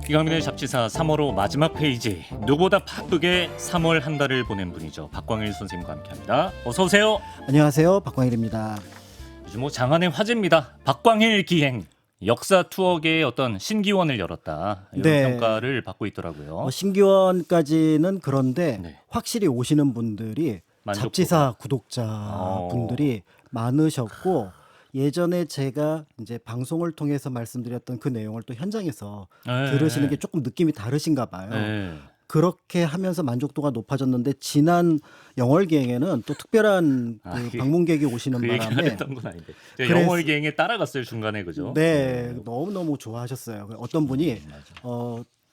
이강민의 잡지사 3월호 마지막 페이지, 누구보다 바쁘게 3월 한 달을 보낸 분이죠. 박광일 선생님과 함께합니다. 어서 오세요. 안녕하세요, 박광일입니다. 요즘 뭐 장안의 화제입니다. 박광일 기행 역사 투어계의 어떤 신기원을 열었다, 이런 네. 평가를 받고 있더라고요. 신기원까지는 그런데 네. 확실히 오시는 분들이 만족도가. 잡지사 구독자 분들이 많으셨고, 예전에 제가 이제 방송을 통해서 말씀드렸던 그 내용을 또 현장에서 네. 들으시는 게 조금 느낌이 다르신가 봐요. 네. 그렇게 하면서 만족도가 높아졌는데, 지난 영월기행에는 또 특별한 그 방문객이 오시는 그 얘기 바람에 하랬던 건 아닌데 그래서- 영월 기행에 따라갔어요, 중간에. 그죠? 네, 너무너무 좋아하셨어요. 어떤 분이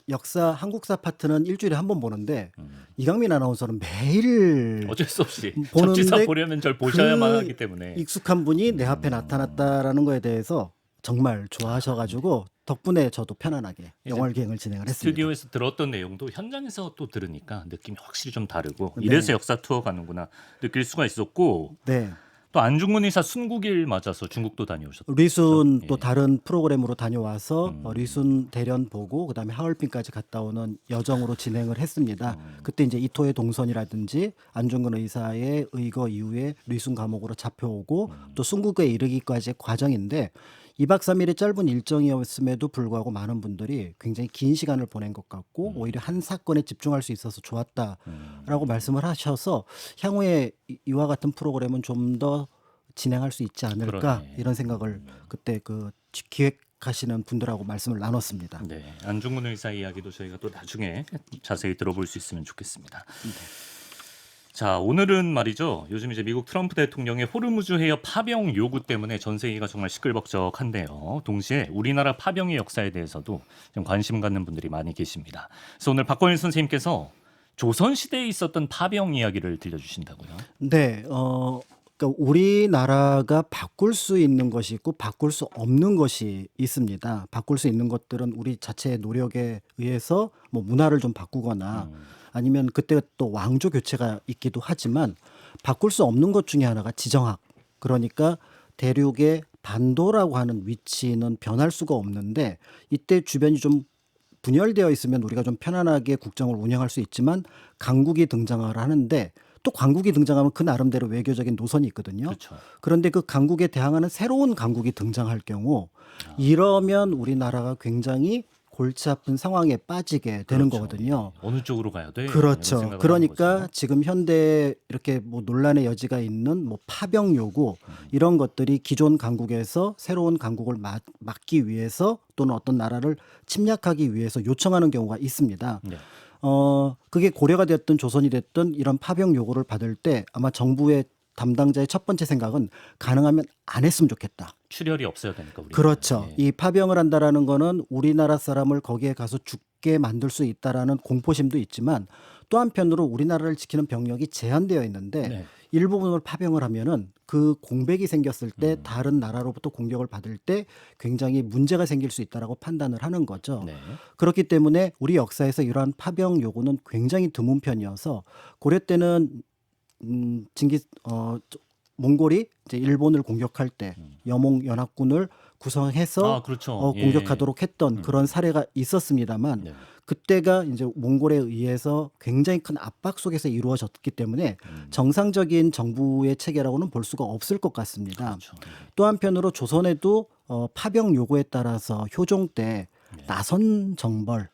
역사 한국사 파트는 일주일에 한 번 보는데 이강민 아나운서는 매일 어쩔 수 없이 보는데 잡지사 보려면 절 보셔야만 그 하기 때문에. 익숙한 분이 내 앞에 나타났다라는 거에 대해서 정말 좋아하셔가지고 덕분에 저도 편안하게 영월 기행을 진행을 했습니다. 스튜디오에서 들었던 내용도 현장에서 또 들으니까 느낌이 확실히 좀 다르고, 네. 이래서 역사 투어 가는구나 느낄 수가 있었고, 네, 또 안중근 의사 순국일 맞아서 중국도 다녀오셨죠. 리순 예. 또 다른 프로그램으로 다녀와서 리순 대련 보고 그다음에 하얼빈까지 갔다 오는 여정으로 진행을 했습니다. 그때 이제 이토의 동선이라든지 안중근 의사의 의거 이후에 리순 감옥으로 잡혀오고 또 순국에 이르기까지의 과정인데, 2박 3일의 짧은 일정이었음에도 불구하고 많은 분들이 굉장히 긴 시간을 보낸 것 같고 오히려 한 사건에 집중할 수 있어서 좋았다라고 말씀을 하셔서, 향후에 이와 같은 프로그램은 좀 더 진행할 수 있지 않을까, 그러네. 이런 생각을 그때 그 기획하시는 분들하고 말씀을 나눴습니다. 네, 안중근 의사 이야기도 저희가 또 나중에 자세히 들어볼 수 있으면 좋겠습니다. 자, 오늘은 말이죠, 요즘 이제 미국 트럼프 대통령의 호르무즈 해협 파병 요구 때문에 전 세계가 정말 시끌벅적한데요. 동시에 우리나라 파병의 역사에 대해서도 좀 관심 갖는 분들이 많이 계십니다. 그래서 오늘 박광일 선생님께서 조선 시대에 있었던 파병 이야기를 들려주신다고요? 네, 그러니까 우리나라가 바꿀 수 있는 것이 있고 바꿀 수 없는 것이 있습니다. 바꿀 수 있는 것들은 우리 자체의 노력에 의해서 뭐 문화를 좀 바꾸거나 아니면 그때 또 왕조 교체가 있기도 하지만, 바꿀 수 없는 것 중에 하나가 지정학. 그러니까 대륙의 반도라고 하는 위치는 변할 수가 없는데, 이때 주변이 좀 분열되어 있으면 우리가 좀 편안하게 국정을 운영할 수 있지만, 강국이 등장을 하는데 또 강국이 등장하면 그 나름대로 외교적인 노선이 있거든요. 그렇죠. 그런데 그 강국에 대항하는 새로운 강국이 등장할 경우, 이러면 우리나라가 굉장히 골치 아픈 상황에 빠지게 되는 그렇죠. 거거든요. 어느 쪽으로 가야 돼? 이런 그렇죠. 생각을 하는 그러니까 거죠. 지금 현대 이렇게 뭐 논란의 여지가 있는 뭐 파병 요구, 이런 것들이 기존 강국에서 새로운 강국을 막기 위해서 또는 어떤 나라를 침략하기 위해서 요청하는 경우가 있습니다. 네. 그게 고려가 됐든 조선이 됐든 이런 파병 요구를 받을 때 아마 정부의 담당자의 첫 번째 생각은 가능하면 안 했으면 좋겠다. 출혈이 없어야 되니까 우리. 그렇죠. 이 파병을 한다라는 거는 우리나라 사람을 거기에 가서 죽게 만들 수 있다라는 공포심도 있지만, 또 한편으로 우리나라를 지키는 병력이 제한되어 있는데 네. 일부분을 파병을 하면은 그 공백이 생겼을 때 다른 나라로부터 공격을 받을 때 굉장히 문제가 생길 수 있다라고 판단을 하는 거죠. 네. 그렇기 때문에 우리 역사에서 이러한 파병 요구는 굉장히 드문 편이어서, 고려 때는 몽골이 이제 일본을 공격할 때 여몽 연합군을 구성해서 그렇죠. 예. 공격하도록 했던 그런 사례가 있었습니다만, 네. 그때가 이제 몽골에 의해서 굉장히 큰 압박 속에서 이루어졌기 때문에 정상적인 정부의 체계라고는 볼 수가 없을 것 같습니다. 그렇죠. 또 한편으로 조선에도 파병 요구에 따라서 효종 때 나선 정벌,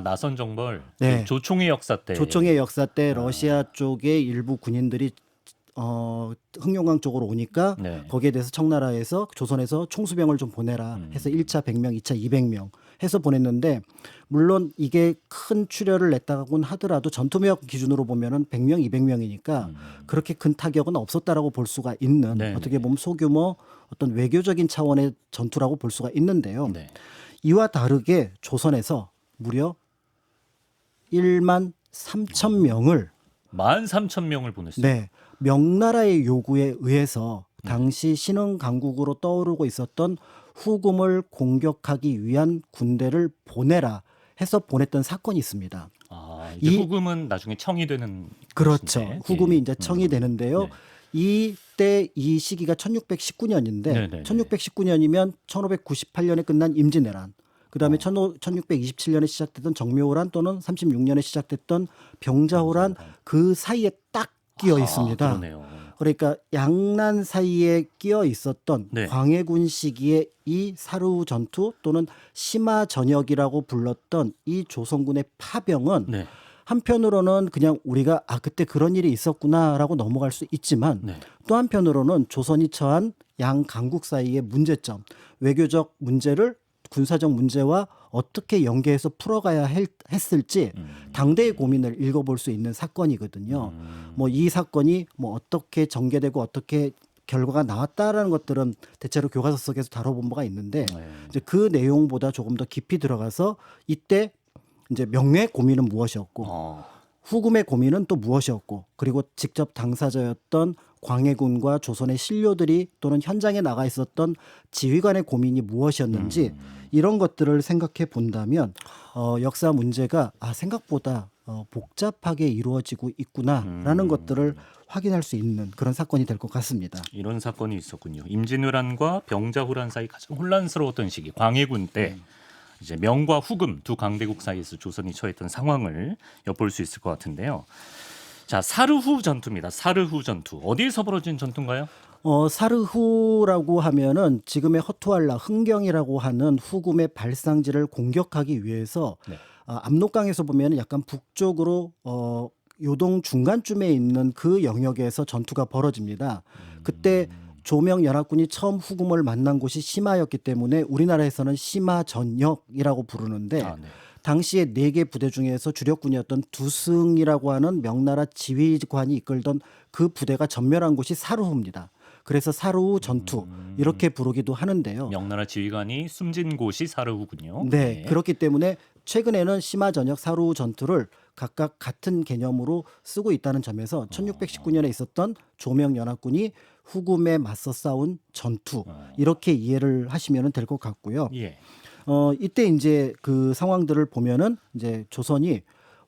나선 정벌. 네. 그 조총의 역사 때. 조총의 역사 때 러시아 쪽의 일부 군인들이 흥룡강 쪽으로 오니까 네. 거기에 대해서 청나라에서 조선에서 총수병을 좀 보내라 해서 1차 100명, 2차 200명 해서 보냈는데, 물론 이게 큰 출혈을 냈다고는 하더라도 전투무역 기준으로 보면은 100명, 200명이니까 그렇게 큰 타격은 없었다라고 볼 수가 있는, 네. 어떻게 보면 소규모 어떤 외교적인 차원의 전투라고 볼 수가 있는데요. 네. 이와 다르게 조선에서 무려 1만 3천 명을 13,000명을 보냈어요. 네, 명나라의 요구에 의해서 당시 신흥 강국으로 떠오르고 있었던 후금을 공격하기 위한 군대를 보내라 해서 보냈던 사건이 있습니다. 이제 이- 후금은 나중에 청이 되는. 그렇죠. 것인데. 후금이 예. 이제 청이 되는데요. 네. 이때 이 시기가 1619년인데 네네네. 1619년이면 1598년에 끝난 임진왜란. 그다음에 1627년에 시작됐던 정묘호란 또는 36년에 시작됐던 병자호란 그 사이에 딱 끼어 있습니다. 그러네요. 그러니까 양난 사이에 끼어 있었던 네. 광해군 시기에 이 사르후 전투 또는 심화 전역이라고 불렀던 이 조선군의 파병은 네. 한편으로는 그냥 우리가 그때 그런 일이 있었구나라고 넘어갈 수 있지만 네. 또 한편으로는 조선이 처한 양 강국 사이의 문제점, 외교적 문제를 군사적 문제와 어떻게 연계해서 풀어가야 했을지 당대의 고민을 읽어볼 수 있는 사건이거든요. 뭐 이 사건이 뭐 어떻게 전개되고 어떻게 결과가 나왔다라는 것들은 대체로 교과서 속에서 다뤄본 바가 있는데 네. 이제 그 내용보다 조금 더 깊이 들어가서 이때 이제 명예의 고민은 무엇이었고 후금의 고민은 또 무엇이었고 그리고 직접 당사자였던 광해군과 조선의 신료들이 또는 현장에 나가 있었던 지휘관의 고민이 무엇이었는지 이런 것들을 생각해 본다면 역사 문제가 생각보다 복잡하게 이루어지고 있구나라는 것들을 확인할 수 있는 그런 사건이 될 것 같습니다. 이런 사건이 있었군요. 임진왜란과 병자호란 사이 가장 혼란스러웠던 시기 광해군 때 이제 명과 후금 두 강대국 사이에서 조선이 처했던 상황을 엿볼 수 있을 것 같은데요. 자, 사르후 전투입니다. 사르후 전투. 어디에서 벌어진 전투인가요? 사르후라고 하면은 지금의 허투알라 흥경이라고 하는 후금의 발상지를 공격하기 위해서 네. 압록강에서 보면은 약간 북쪽으로 요동 중간쯤에 있는 그 영역에서 전투가 벌어집니다. 그때 조명 연합군이 처음 후금을 만난 곳이 심화였기 때문에 우리나라에서는 심화전역이라고 부르는데 네. 당시에 4개 부대 중에서 주력군이었던 두승이라고 하는 명나라 지휘관이 이끌던 그 부대가 전멸한 곳이 사르후입니다. 그래서 사르후 전투 이렇게 부르기도 하는데요. 명나라 지휘관이 숨진 곳이 사르후군요. 네, 그렇기 때문에 최근에는 심화전역 사르후 전투를 각각 같은 개념으로 쓰고 있다는 점에서 1619년에 있었던 조명연합군이 후금에 맞서 싸운 전투 이렇게 이해를 하시면 될 것 같고요. 예. 이때 이제 그 상황들을 보면은 이제 조선이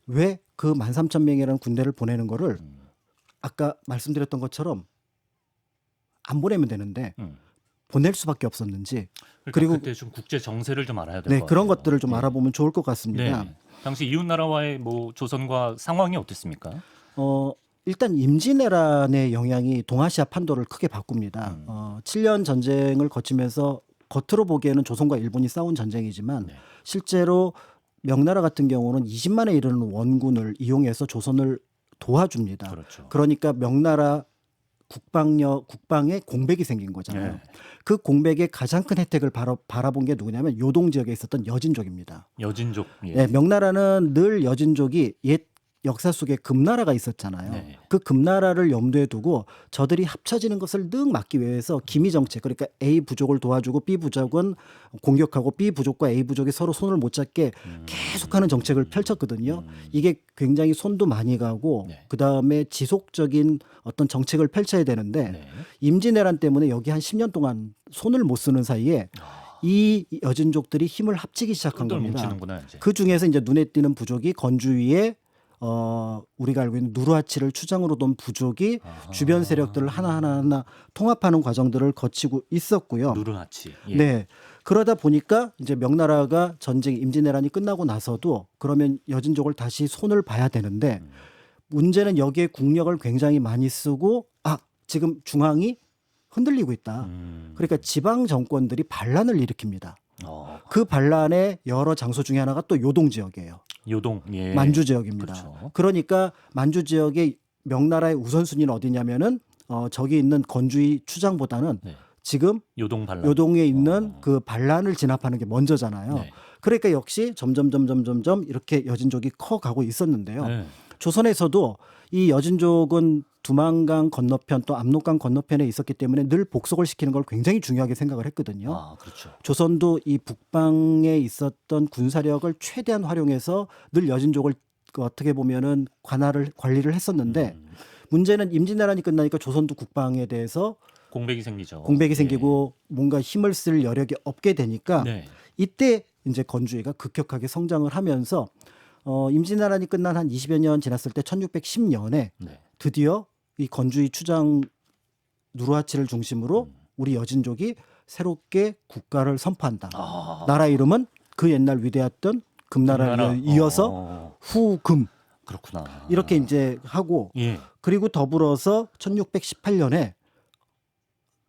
왜 그 13,000명이라는 군대를 보내는 거를 아까 말씀드렸던 것처럼 안 보내면 되는데 보낼 수밖에 없었는지 그러니까 그리고 그때 좀 국제 정세를 좀 알아야 될 것 네, 같아요. 그런 것들을 좀 네. 알아보면 좋을 것 같습니다. 네. 당시 이웃 나라와의 뭐 조선과 상황이 어땠습니까? 일단 임진왜란의 영향이 동아시아 판도를 크게 바꿉니다. 7년 전쟁을 거치면서 겉으로 보기에는 조선과 일본이 싸운 전쟁이지만 네. 실제로 명나라 같은 경우는 20만에 이르는 원군을 이용해서 조선을 도와줍니다. 그렇죠. 그러니까 명나라 국방에 공백이 생긴 거잖아요. 네. 그 공백의 가장 큰 혜택을 바라본 게 누구냐면 요동 지역에 있었던 여진족입니다. 여진족. 예. 네, 명나라는 늘 여진족이 옛 역사 속에 금나라가 있었잖아요. 네. 그 금나라를 염두에 두고 저들이 합쳐지는 것을 늘 막기 위해서 기미 정책, 그러니까 A 부족을 도와주고 B 부족은 공격하고 B 부족과 A 부족이 서로 손을 못 잡게 계속하는 정책을 펼쳤거든요. 이게 굉장히 손도 많이 가고 네. 그다음에 지속적인 어떤 정책을 펼쳐야 되는데 네. 임진왜란 때문에 여기 한 10년 동안 손을 못 쓰는 사이에 이 여진족들이 힘을 합치기 시작한 똘똘 겁니다. 뭉치는구나, 이제. 그 중에서 이제 눈에 띄는 부족이 건주위에 우리가 알고 있는 누르하치를 추장으로 둔 부족이 주변 세력들을 하나하나 통합하는 과정들을 거치고 있었고요. 누르하치. 예. 네. 그러다 보니까 이제 명나라가 전쟁 임진왜란이 끝나고 나서도 그러면 여진족을 다시 손을 봐야 되는데 문제는 여기에 국력을 굉장히 많이 쓰고 지금 중앙이 흔들리고 있다. 그러니까 지방 정권들이 반란을 일으킵니다. 그 반란의 여러 장소 중에 하나가 또 요동 지역이에요. 요동. 예. 만주 지역입니다. 그렇죠. 그러니까 만주 지역의 명나라의 우선순위는 어디냐면은 저기 있는 건주의 추장보다는 네. 지금 요동 반란. 요동에 있는 그 반란을 진압하는 게 먼저잖아요. 네. 그러니까 역시 점점 이렇게 여진족이 커가고 있었는데요. 네. 조선에서도 이 여진족은 두만강 건너편 또 압록강 건너편에 있었기 때문에 늘 복속을 시키는 걸 굉장히 중요하게 생각을 했거든요. 그렇죠. 조선도 이 북방에 있었던 군사력을 최대한 활용해서 늘 여진족을 어떻게 보면은 관리를 했었는데 문제는 임진왜란이 끝나니까 조선도 국방에 대해서 공백이 생기죠. 공백이 생기고 뭔가 힘을 쓸 여력이 없게 되니까 네. 이때 이제 건주위가 급격하게 성장을 하면서 임진왜란이 끝난 한 20여 년 지났을 때 1610년에 네. 드디어 이 건주위 추장 누르하치를 중심으로 우리 여진족이 새롭게 국가를 선포한다. 나라 이름은 그 옛날 위대했던 금나라를 금나라. 이어서 후금 그렇구나. 이렇게 이제 하고 예. 그리고 더불어서 1618년에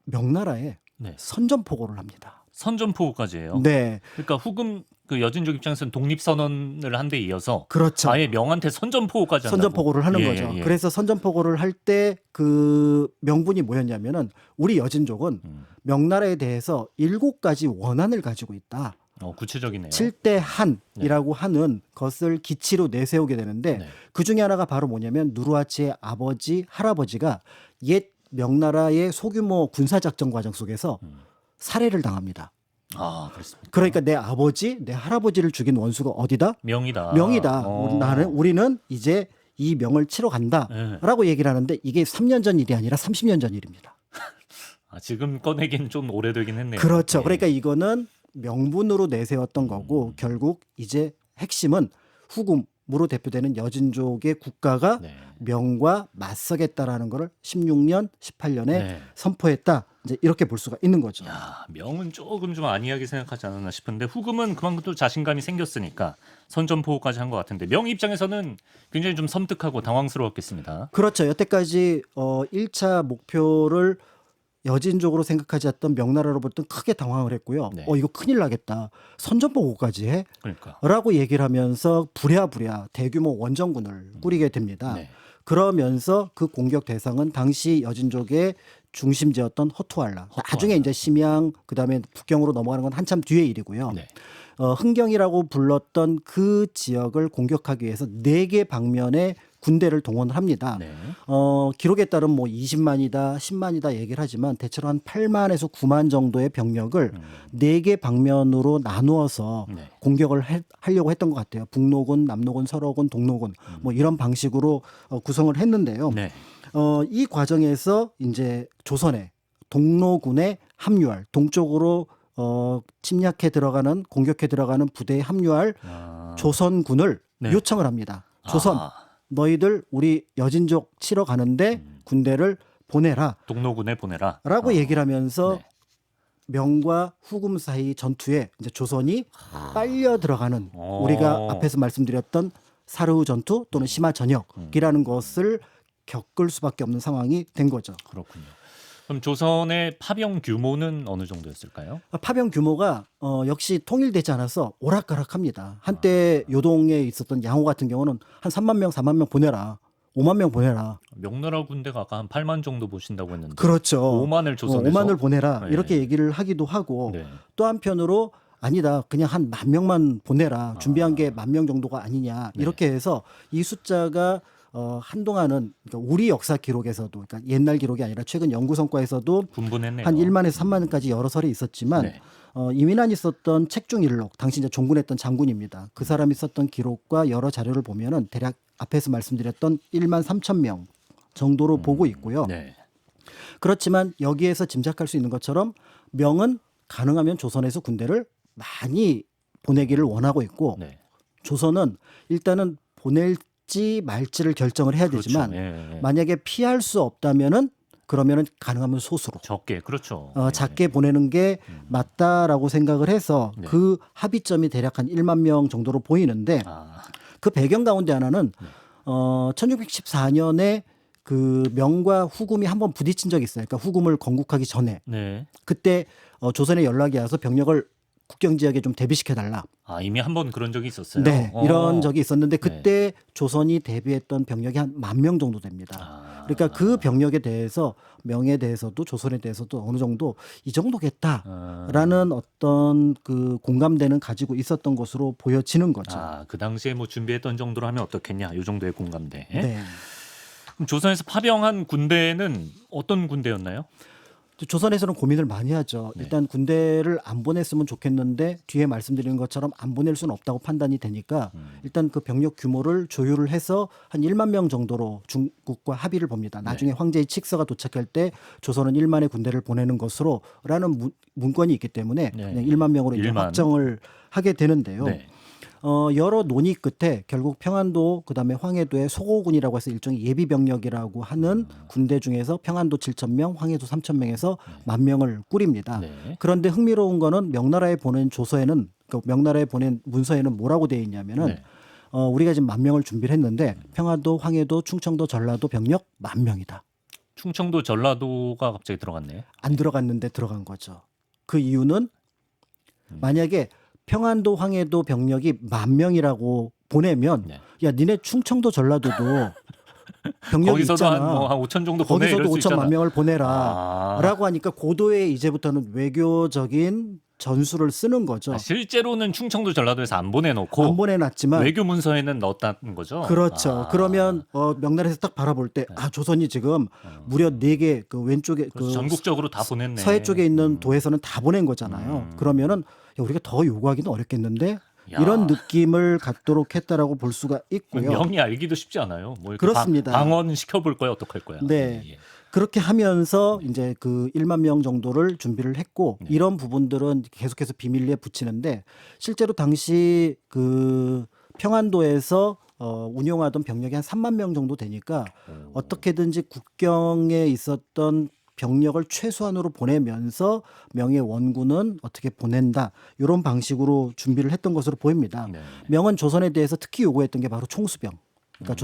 명나라에 네. 선전포고를 합니다. 선전포고까지 해요. 네, 그러니까 후금 그 여진족 입장에서는 독립선언을 한 데 이어서 그렇죠. 아예 명한테 선전포고까지 한다고. 선전포고를 하는 예, 거죠. 예. 그래서 선전포고를 할 때 그 명분이 뭐였냐면은 우리 여진족은 명나라에 대해서 7가지 원한을 가지고 있다. 구체적이네요. 7대 한이라고 하는 것을 기치로 내세우게 되는데 네. 그 중에 하나가 바로 뭐냐면 누르하치의 아버지, 할아버지가 옛 명나라의 소규모 군사작전 과정 속에서 살해를 당합니다. 아, 그렇습니까? 그러니까 내 아버지, 내 할아버지를 죽인 원수가 어디다? 명이다. 명이다. 어. 우리는 이제 이 명을 치러 간다라고 얘기를 하는데 이게 3년 전 일이 아니라 30년 전 일입니다. 아, 지금 꺼내긴 좀 오래되긴 했네요. 그렇죠. 예. 그러니까 이거는 명분으로 내세웠던 거고 결국 이제 핵심은 후금으로 대표되는 여진족의 국가가 네. 명과 맞서겠다라는 거를 16년, 18년에 네. 선포했다. 이제 이렇게 볼 수가 있는 거죠. 야, 명은 조금 좀 안이하게 생각하지 않았나 싶은데 후금은 그만큼 또 자신감이 생겼으니까 선전포고까지 한 것 같은데 명 입장에서는 굉장히 좀 섬뜩하고 당황스러웠겠습니다. 그렇죠. 여태까지 1차 목표를 여진족으로 생각하지 않던 명나라로부터 크게 당황을 했고요. 네. 이거 큰일 나겠다. 선전포고까지 해? 그러니까. 라고 얘기를 하면서 부랴부랴 대규모 원정군을 꾸리게 됩니다. 네. 그러면서 그 공격 대상은 당시 여진족의 중심지였던 허투알라. 나중에 이제 심양 그다음에 북경으로 넘어가는 건 한참 뒤의 일이고요. 네. 흥경이라고 불렀던 그 지역을 공격하기 위해서 4개 방면의 군대를 동원을 합니다. 네. 기록에 따른 뭐 20만이다, 10만이다 얘기를 하지만 대체로 한 8만에서 9만 정도의 병력을 4개 방면으로 나누어서 네. 공격을 하려고 했던 것 같아요. 북노군, 남노군, 서로군, 동노군 뭐 이런 방식으로 구성을 했는데요. 네. 이 과정에서 이제 조선의 동로군에 합류할 동쪽으로 침략해 들어가는 공격해 들어가는 부대에 합류할 아. 조선군을 네. 요청을 합니다. 조선 아, 너희들 우리 여진족 치러 가는데 군대를 보내라 동로군에 보내라. 라고 얘기를 하면서 네. 명과 후금 사이 전투에 이제 조선이 빨려 들어가는 우리가 앞에서 말씀드렸던 사르후 전투 또는 심화 전역이라는 것을 겪을 수밖에 없는 상황이 된 거죠. 그렇군요. 그럼 조선의 파병 규모는 어느 정도였을까요? 파병 규모가 역시 통일되지 않아서 오락가락합니다. 한때 요동에 있었던 양호 같은 경우는 한 3만 명, 4만 명 보내라. 5만 명 보내라. 명나라 군대가 아까 한 8만 정도 보신다고 했는데 그렇죠. 5만을 조선에서 5만을 보내라. 네. 이렇게 얘기를 하기도 하고 네. 또 한편으로 아니다. 그냥 한 10,000명만 보내라. 준비한 게 10,000명 정도가 아니냐. 이렇게 해서 이 숫자가 한동안은 그러니까 우리 역사 기록에서도 그러니까 옛날 기록이 아니라 최근 연구 성과에서도 분분했네요. 한 1만에서 3만까지 여러 설이 있었지만 네. 이민환이 썼던 책중일록 당시 이제 종군했던 장군입니다. 그 사람이 썼던 기록과 여러 자료를 보면은 대략 앞에서 말씀드렸던 1만 3천 명 정도로 보고 있고요. 네. 그렇지만 여기에서 짐작할 수 있는 것처럼 명은 가능하면 조선에서 군대를 많이 보내기를 원하고 있고 네. 조선은 일단은 보낼지 말지를 결정을 해야 되지만 그렇죠. 예, 예. 만약에 피할 수 없다면은 그러면은 가능하면 소수로 적게 그렇죠. 작게 보내는 게 맞다라고 생각을 해서 네. 그 합의점이 대략 한 1만 명 정도로 보이는데 아, 그 배경 가운데 하나는 1614년에 그 명과 후금이 한번 부딪힌 적이 있어요. 그러니까 후금을 건국하기 전에 네. 그때 조선에 연락이 와서 병력을 국경 지역에 좀 대비시켜 달라. 아, 이미 한 번 그런 적이 있었어요. 네, 이런 적이 있었는데 네. 그때 조선이 대비했던 병력이 한 10,000명 정도 됩니다. 아, 그러니까 그 병력에 대해서 명에 대해서도 조선에 대해서도 어느 정도 이 정도겠다라는 어떤 그 공감대는 가지고 있었던 것으로 보여지는 거죠. 그 당시에 뭐 준비했던 정도로 하면 어떻겠냐, 이 정도의 공감대. 네. 그럼 조선에서 파병한 군대는 어떤 군대였나요? 조선에서는 고민을 많이 하죠. 네. 일단 군대를 안 보냈으면 좋겠는데 뒤에 말씀드린 것처럼 안 보낼 수는 없다고 판단이 되니까 일단 그 병력 규모를 조율을 해서 한 1만 명 정도로 중국과 합의를 봅니다. 나중에 황제의 칙서가 도착할 때 조선은 1만의 군대를 보내는 것으로라는 문건이 있기 때문에 네. 그냥 1만 명으로 이제 1만. 확정을 하게 되는데요. 네. 여러 논의 끝에 결국 평안도 그다음에 황해도의 소고군이라고 해서 일종의 예비 병력이라고 하는 군대 중에서 평안도 7,000명, 황해도 3,000명에서 10,000명을 꾸립니다. 네. 그런데 흥미로운 거는 명나라에 보낸 조서에는 그러니까 그 명나라에 보낸 문서에는 뭐라고 되어 있냐면은 네. 우리가 지금 10,000명을 준비를 했는데 평안도, 황해도, 충청도, 전라도 병력 10,000명이다. 충청도 전라도가 갑자기 들어갔네요. 안 들어갔는데 들어간 거죠. 그 이유는 만약에 평안도, 황해도 병력이 10,000명이라고 보내면 네. 야 니네 충청도, 전라도도 병력이 거기서도 있잖아. 한 5천 정도 보내 이럴 거기서도 수 5천만 있잖아. 명을 보내라. 아. 라고 하니까 고도의 이제부터는 외교적인 전술을 쓰는 거죠. 실제로는 충청도 전라도에서 안 보내놓고 안 보내놨지만 외교 문서에는 넣었다는 거죠. 그렇죠. 아. 그러면 명나라에서 딱 바라볼 때 조선이 지금 무려 4개 그 왼쪽에 그래서 전국적으로 다 보냈네. 서해 쪽에 있는 도에서는 다 보낸 거잖아요. 그러면은 야, 우리가 더 요구하기는 어렵겠는데 야. 이런 느낌을 갖도록 했다라고 볼 수가 있고요. 명이 알기도 쉽지 않아요. 뭐 이렇게 그렇습니다. 방언 시켜볼 거야 어떡할 거야. 네. 예. 그렇게 하면서 이제 그 1만 명 정도를 준비를 했고 네. 이런 부분들은 계속해서 비밀리에 붙이는데 실제로 당시 그 평안도에서 운용하던 병력이 한 3만 명 정도 되니까 어떻게든지 국경에 있었던 병력을 최소한으로 보내면서 명의 원군은 어떻게 보낸다 이런 방식으로 준비를 했던 것으로 보입니다. 네. 명은 조선에 대해서 특히 요구했던 게 바로 총수병. 그러니까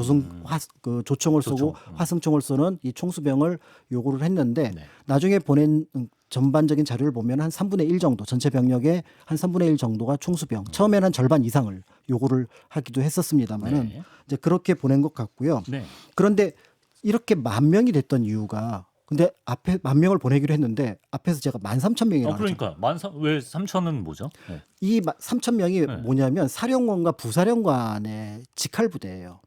조총을 쏘고 화승총을 쏘는 이 총수병을 요구를 했는데 네. 나중에 보낸 전반적인 자료를 보면 한 3분의 1 정도 전체 병력의 한 3분의 1 정도가 총수병. 처음에는 한 절반 이상을 요구를 하기도 했었습니다만은 네. 이제 그렇게 보낸 것 같고요. 네. 그런데 이렇게 10,000명이 됐던 이유가 근데 앞에 10,000명을 보내기로 했는데 앞에서 제가 13,000명이라고 그러니까 왜 3천은 뭐죠? 네. 이 3,000명이 네. 뭐냐면 사령관과 부사령관의 직할 부대예요.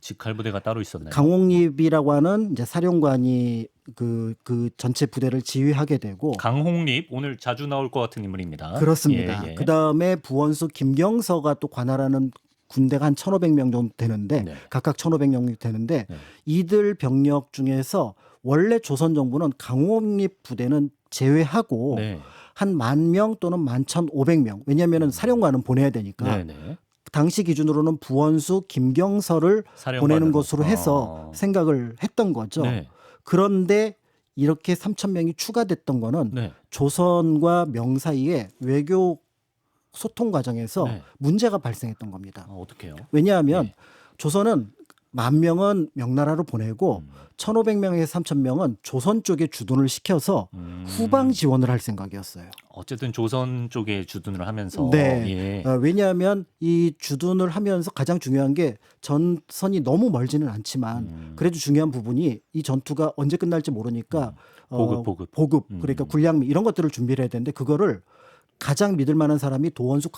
직할 부대가 따로 있었나요? 강홍립이라고 하는 이제 사령관이 그 전체 부대를 지휘하게 되고 강홍립 오늘 자주 나올 것 같은 인물입니다. 그렇습니다. 예, 예. 그 다음에 부원수 김경서가 또 관할하는 군대가 한 1,500명 정도 되는데 네. 각각 1,500명이 되는데 네. 이들 병력 중에서 원래 조선 정부는 강홍립 부대는 제외하고 네. 한 10,000명 또는 11,500명 왜냐하면 사령관은 보내야 되니까 네, 네. 당시 기준으로는 부원수 김경서를 사령관으로. 보내는 것으로 해서 생각을 했던 거죠. 네. 그런데 이렇게 3,000명이 추가됐던 거는 네. 조선과 명 사이에 외교 소통 과정에서 네. 문제가 발생했던 겁니다. 어떻게요? 왜냐하면 네. 조선은 10,000명은 명나라로 보내고 1,500명에서 3,000명은 조선 쪽에 주둔을 시켜서 후방 지원을 할 생각이었어요. 어쨌든 조선 쪽에 주둔을 하면서 네. 예. 왜냐하면 이 주둔을 하면서 가장 중요한 게 전선이 너무 멀지는 않지만 그래도 중요한 부분이 이 전투가 언제 끝날지 모르니까 보급. 그러니까 군량미 이런 것들을 준비를 해야 되는데 그거를 가장 믿을 만한 사람이 도원수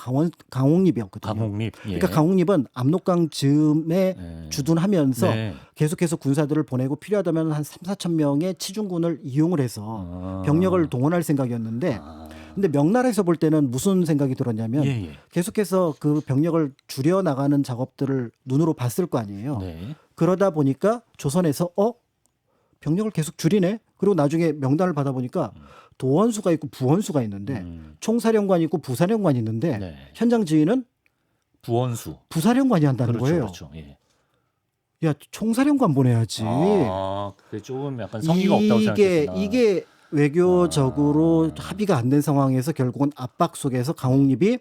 강홍립이었거든요. 강홍립. 예. 그러니까 강홍립은 압록강 즈음에 네. 주둔하면서 네. 계속해서 군사들을 보내고 필요하다면 한 3,4천 명의 치중군을 이용을 해서 병력을 동원할 생각이었는데 근데 명나라에서 볼 때는 무슨 생각이 들었냐면 예. 계속해서 그 병력을 줄여 나가는 작업들을 눈으로 봤을 거 아니에요. 네. 그러다 보니까 조선에서 병력을 계속 줄이네. 그리고 나중에 명단을 받아보니까 도원수가 있고 부원수가 있는데 총사령관이 있고 부사령관이 있는데 네. 현장 지휘는 부원수. 부사령관이 한다는 그렇죠. 거예요. 그렇죠. 예. 야 총사령관 보내야지. 그게 조금 약간 성의가 없다고 생각했구나. 이게 외교적으로 합의가 안 된 상황에서 결국은 압박 속에서 강홍립이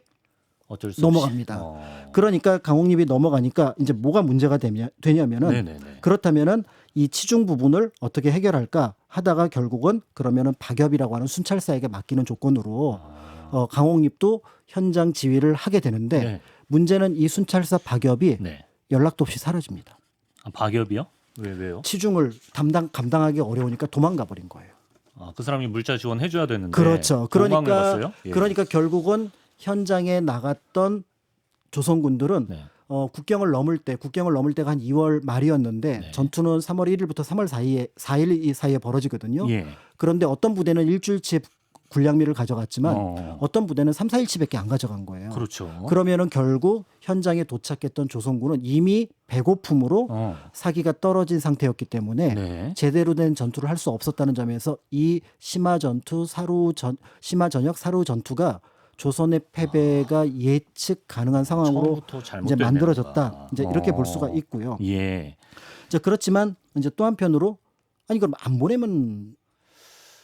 어쩔 수 넘어갑니다. 없이. 그러니까 강홍립이 넘어가니까 이제 뭐가 문제가 되냐면은 네네네. 그렇다면은 이 치중 부분을 어떻게 해결할까 하다가 결국은 그러면은 박엽이라고 하는 순찰사에게 맡기는 조건으로 강홍립도 현장 지휘를 하게 되는데 네. 문제는 이 순찰사 박엽이 네. 연락도 없이 사라집니다. 박엽이요? 왜요? 치중을 감당하기 어려우니까 도망가 버린 거예요. 그 사람이 물자 지원해줘야 되는데. 그렇죠. 도망을 갔어요? 예. 그러니까 결국은 현장에 나갔던 조선군들은 네. 국경을 넘을 때가 한 2월 말이었는데 네. 전투는 3월 1일부터 3월 4일 사이에 벌어지거든요. 예. 그런데 어떤 부대는 일주일치 군량미를 가져갔지만 어. 어떤 부대는 3, 4일치밖에 안 가져간 거예요. 그렇죠. 그러면은 결국 현장에 도착했던 조선군은 이미 배고픔으로 사기가 떨어진 상태였기 때문에 네. 제대로 된 전투를 할 수 없었다는 점에서 이 심화 전역 사루 전투가 조선의 패배가 예측 가능한 상황으로 처음부터 이제 잘못된 만들어졌다. 데가. 이제 이렇게 볼 수가 있고요. 예. 그렇지만 이제 또 한편으로 아니 그럼 안 보내면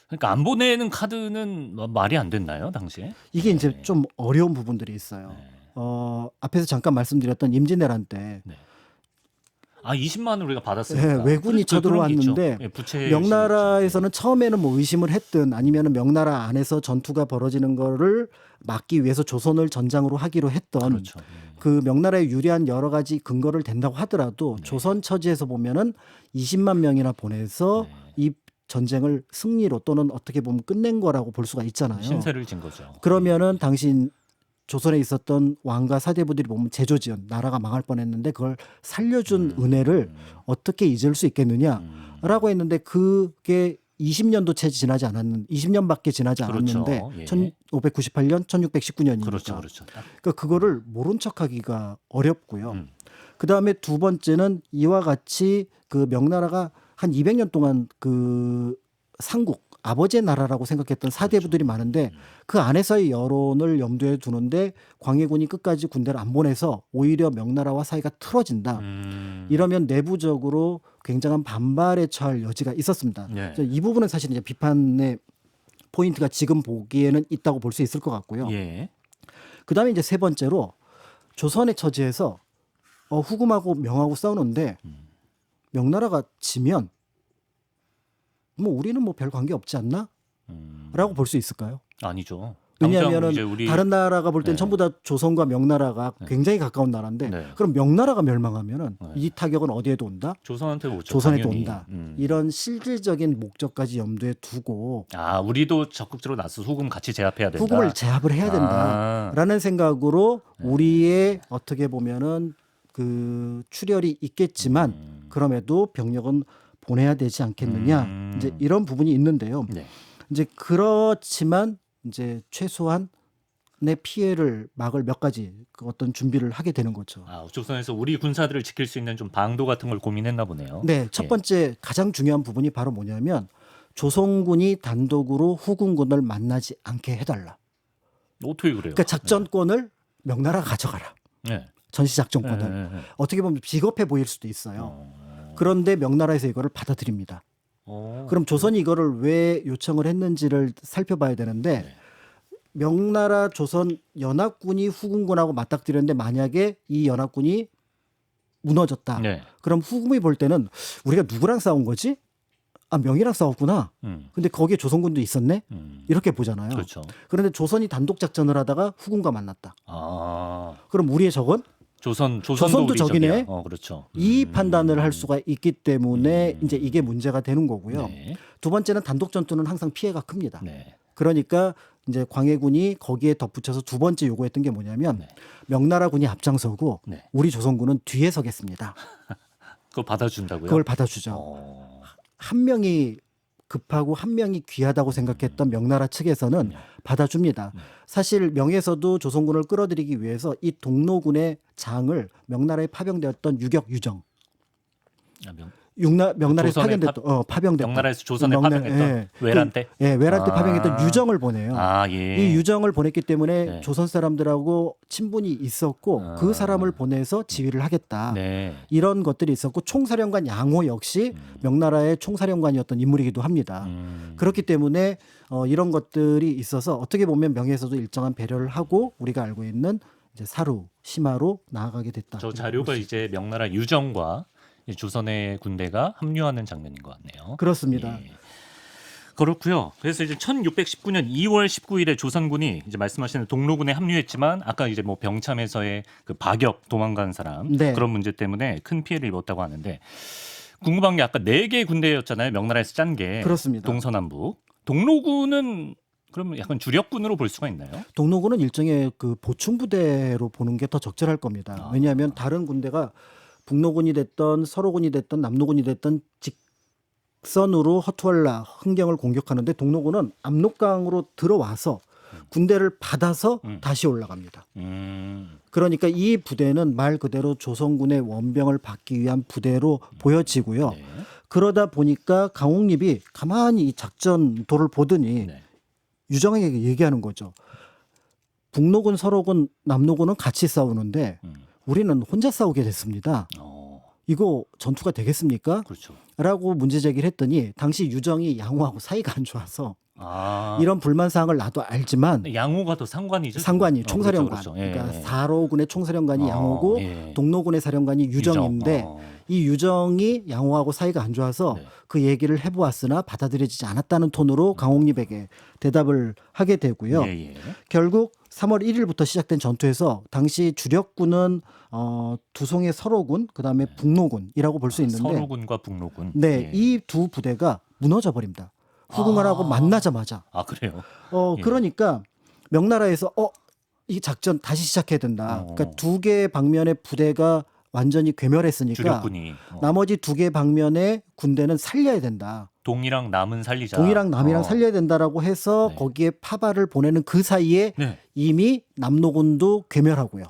그러니까 안 보내는 카드는 말이 안 됐나요, 당시에? 이게 이제 네. 좀 어려운 부분들이 있어요. 네. 앞에서 잠깐 말씀드렸던 임진왜란 때 네. 아 20만 원을 우리가 예, 받았으니까. 왜군이 그렇죠. 그런 게 있죠. 쳐들어왔는데 예, 부채 명나라에서는 처음에는 뭐 의심을 했든 아니면 명나라 안에서 전투가 벌어지는 거를 막기 위해서 조선을 전장으로 하기로 했던 그렇죠. 그 명나라에 유리한 여러 가지 근거를 댄다고 하더라도 네. 조선 처지에서 보면은 20만 명이나 보내서 네. 이 전쟁을 승리로 또는 어떻게 보면 끝낸 거라고 볼 수가 있잖아요. 신세를 진 거죠. 그러면은 당신 조선에 있었던 왕과 사대부들이 보면 제조지은 나라가 망할 뻔했는데 그걸 살려준 은혜를 어떻게 잊을 수 있겠느냐라고 했는데 그게 20년도 채 지나지 않았는 20년밖에 지나지 그렇죠. 않았는데 예. 1598년, 1619년이니까 그렇죠, 그렇죠. 딱. 그러니까 그거를 모른 척하기가 어렵고요. 음. 그 다음에 두 번째는 이와 같이 그 명나라가 한 200년 동안 그 삼국 아버지의 나라라고 생각했던 사대부들이 많은데 그 안에서의 여론을 염두에 두는데 광해군이 끝까지 군대를 안 보내서 오히려 명나라와 사이가 틀어진다. 이러면 내부적으로 굉장한 반발에 처할 여지가 있었습니다. 네. 그래서 이 부분은 사실 이제 비판의 포인트가 지금 보기에는 있다고 볼 수 있을 것 같고요. 예. 그다음에 이제 세 번째로 조선의 처지에서 후금하고 명하고 싸우는데 명나라가 지면 뭐 우리는 뭐 별 관계 없지 않나? 라고 볼 수 있을까요? 아니죠. 왜냐하면은 이제 우리 다른 나라가 볼 땐 네. 전부 다 조선과 명나라가 굉장히 가까운 나라인데 네. 그럼 명나라가 멸망하면은 네. 이 타격은 어디에도 온다? 조선한테 오죠. 조선에도 당연히. 온다. 이런 실질적인 목적까지 염두에 두고 아 우리도 적극적으로 나서 후금 같이 제압해야 된다. 후금을 제압을 해야 아. 된다라는 생각으로 우리의 어떻게 보면은 그 출혈이 있겠지만 그럼에도 병력은 보내야 되지 않겠느냐 이제 이런 부분이 있는데요. 네. 이제 그렇지만 이제 최소한의 피해를 막을 몇 가지 그 어떤 준비를 하게 되는 거죠. 아 조선에서 우리 군사들을 지킬 수 있는 좀 방도 같은 걸 고민했나 보네요. 네, 첫 예. 번째 가장 중요한 부분이 바로 뭐냐면 조선군이 단독으로 후금군을 만나지 않게 해달라. 어떻게 그래요? 그러니까 작전권을 명나라가 가져가라. 네. 전시 작전권을. 네, 네, 네. 어떻게 보면 비겁해 보일 수도 있어요. 그런데 명나라에서 이거를 받아들입니다. 그럼 조선이 이거를 왜 요청을 했는지를 살펴봐야 되는데 네. 명나라 조선 연합군이 후금군하고 맞닥뜨렸는데 만약에 이 연합군이 무너졌다. 네. 그럼 후금이 볼 때는 우리가 누구랑 싸운 거지? 아 명이랑 싸웠구나. 근데 거기에 조선군도 있었네. 이렇게 보잖아요. 그렇죠. 그런데 조선이 단독 작전을 하다가 후금과 만났다. 아 그럼 우리의 적은 조선도 조선도 우리 적이네. 적이야. 그렇죠. 이 판단을 할 수가 있기 때문에 이제 이게 문제가 되는 거고요. 네. 두 번째는 단독 전투는 항상 피해가 큽니다. 네. 그러니까 이제 광해군이 거기에 덧붙여서 두 번째 요구했던 게 뭐냐면 네. 명나라군이 앞장서고 네. 우리 조선군은 뒤에 서겠습니다. 그거 받아준다고요? 그걸 받아주죠. 한 명이 급하고 한 명이 귀하다고 생각했던 명나라 측에서는 네. 받아줍니다. 사실 명에서도 조선군을 끌어들이기 위해서 이 동로군의 장을 명나라에 파병되었던 유격 유정 아, 명나라에서 조선에 파병됐던 명나라에서 조선에 명나- 파병했던 예. 외란 때? 외란 때 아. 파병했던 유정을 보내요. 아 예. 이 유정을 보냈기 때문에 네. 조선 사람들하고 친분이 있었고 아. 그 사람을 보내서 지휘를 하겠다. 네. 이런 것들이 있었고 총사령관 양호 역시 명나라의 총사령관이었던 인물이기도 합니다. 그렇기 때문에 이런 것들이 있어서 어떻게 보면 명예에서도 일정한 배려를 하고 우리가 알고 있는 이제 사루, 심화로 나아가게 됐다. 저 자료가 이제 명나라 유정과 이제 조선의 군대가 합류하는 장면인 것 같네요. 그렇습니다. 예. 그렇고요. 그래서 이제 1619년 2월 19일에 조선군이 이제 말씀하시는 동로군에 합류했지만 아까 이제 뭐 병참에서의 그 박역 도망간 사람 네. 그런 문제 때문에 큰 피해를 입었다고 하는데 궁금한 게 아까 4개 군대였잖아요. 명나라에서 짠 게 그렇습니다. 동서남북. 동로군은 그러면 약간 주력군으로 볼 수가 있나요? 동로군은 일종의 그 보충 부대로 보는 게 더 적절할 겁니다. 왜냐하면 다른 군대가 북로군이 됐던 서로군이 됐던 남로군이 됐던 직선으로 허투알라 흥경을 공격하는데 동로군은 압록강으로 들어와서 군대를 받아서 다시 올라갑니다. 그러니까 이 부대는 말 그대로 조선군의 원병을 받기 위한 부대로 보여지고요. 네. 그러다 보니까 강홍립이 가만히 이 작전도를 보더니 네. 유정에게 얘기하는 거죠. 북로군, 서로군, 남로군은 같이 싸우는데 우리는 혼자 싸우게 됐습니다. 이거 전투가 되겠습니까? 그렇죠. 라고 문제 제기를 했더니 당시 유정이 양호하고 사이가 안 좋아서 아. 이런 불만 사항을 나도 알지만 양호가 더 상관이죠. 상관이 지금? 총사령관 그렇죠, 그렇죠. 예, 그러니까 예. 4로군의 총사령관이 양호고 예. 동로군의 사령관이 유정인데 유정. 이 유정이 양호하고 사이가 안 좋아서 네. 그 얘기를 해보았으나 받아들여지지 않았다는 톤으로 강홍립에게 대답을 하게 되고요. 예, 예. 결국 3월 1일부터 시작된 전투에서 당시 주력군은 두송의 서로군, 그다음에 북로군이라고 볼 수 있는데, 서로군과 북로군. 네, 예. 이 두 부대가 무너져 버립니다. 후궁을 하고 만나자마자. 아 그래요? 예. 그러니까 명나라에서 이 작전 다시 시작해야 된다. 그러니까 두 개의 방면의 부대가 완전히 괴멸했으니까 주력군이 나머지 두 개 방면의 군대는 살려야 된다. 동이랑 남은 살리자. 동이랑 남이랑 살려야 된다라고 해서 네. 거기에 파발을 보내는 그 사이에 네. 이미 남로군도 괴멸하고요.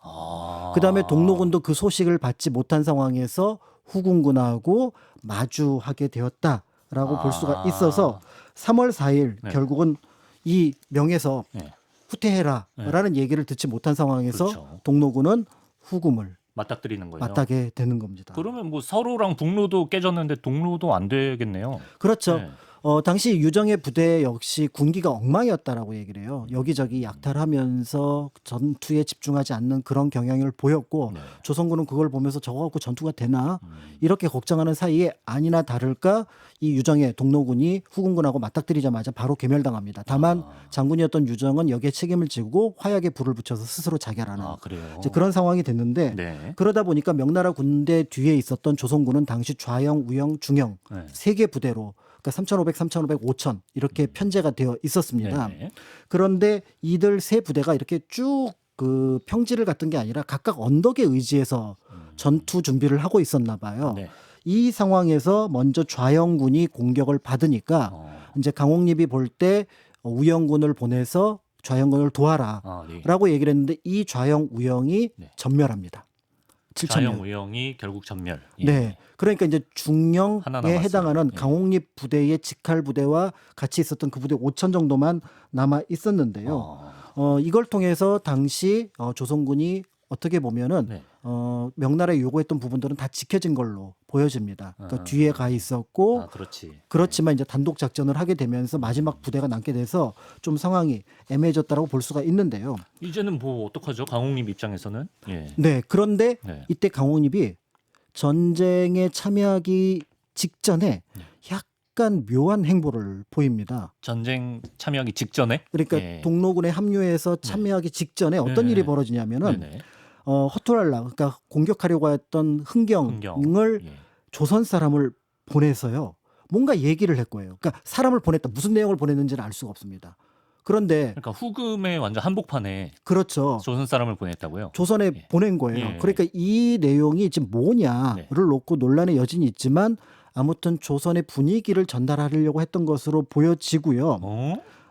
아. 그다음에 동로군도 그 소식을 받지 못한 상황에서 후궁군하고 마주하게 되었다라고 볼 수가 있어서 3월 4일 네. 결국은 이 명에서 네. 후퇴해라라는 얘기를 듣지 못한 상황에서 그렇죠. 동로군은 후금을 맞닥뜨리는 거예요. 맞닥게 되는 겁니다. 그러면 뭐 서로랑 북로도 깨졌는데 동로도 안 되겠네요. 그렇죠. 네. 당시 유정의 부대 역시 군기가 엉망이었다라고 얘기를 해요. 여기저기 약탈하면서 전투에 집중하지 않는 그런 경향을 보였고 네. 조선군은 그걸 보면서 저거 갖고 전투가 되나 이렇게 걱정하는 사이에 아니나 다를까 이 유정의 동로군이 후금군하고 맞닥뜨리자마자 바로 괴멸당합니다. 다만 장군이었던 유정은 여기에 책임을 지고 화약에 불을 붙여서 스스로 자결하는 아 그래요. 이제 그런 상황이 됐는데 네. 그러다 보니까 명나라 군대 뒤에 있었던 조선군은 당시 좌영, 우영, 중영 네. 세 개 부대로 그러니까 3,500, 3,500, 5,000 이렇게 편제가 되어 있었습니다. 네. 그런데 이들 세 부대가 이렇게 쭉 그 평지를 갔던 게 아니라 각각 언덕에 의지해서 전투 준비를 하고 있었나 봐요. 네. 이 상황에서 먼저 좌영군이 공격을 받으니까 이제 강홍립이 볼 때 우영군을 보내서 좌영군을 도와라 아, 네. 라고 얘기를 했는데 이 좌영, 우영이 네. 전멸합니다. 7,000명. 자영 우영이 결국 전멸. 예. 네. 그러니까 이제 하나 중령에 남았어요. 해당하는 예. 강홍립 부대의 직할 부대와 같이 있었던 그 부대 5천 정도만 남아 있었는데요. 이걸 통해서 당시 조선군이 어떻게 보면은 네. 명나라에 요구했던 부분들은 다 지켜진 걸로 보여집니다. 그러니까 뒤에 가 있었고 아 그렇지. 그렇지만 이제 단독 작전을 하게 되면서 마지막 부대가 남게 돼서 좀 상황이 애매해졌다라고 볼 수가 있는데요. 이제는 뭐 어떡하죠? 강홍님 입장에서는. 예. 네. 그런데 네. 이때 강홍립이 전쟁에 참여하기 직전에 약간 묘한 행보를 보입니다. 전쟁 참여하기 직전에. 그러니까 예. 동로군에 합류해서 참여하기 직전에 어떤 네. 일이 벌어지냐면은 네네. 허투랄라 그러니까 공격하려고 했던 흥경을 예. 조선 사람을 보내서요. 뭔가 얘기를 했고요. 그러니까 사람을 보냈다. 무슨 내용을 보냈는지는 알 수가 없습니다. 그런데 그러니까 후금의 완전 한복판에 그렇죠. 조선 사람을 보냈다고요? 조선에 예. 보낸 거예요. 예. 그러니까 이 내용이 지금 뭐냐를 네. 놓고 논란의 여진이 있지만 아무튼 조선의 분위기를 전달하려고 했던 것으로 보여지고요.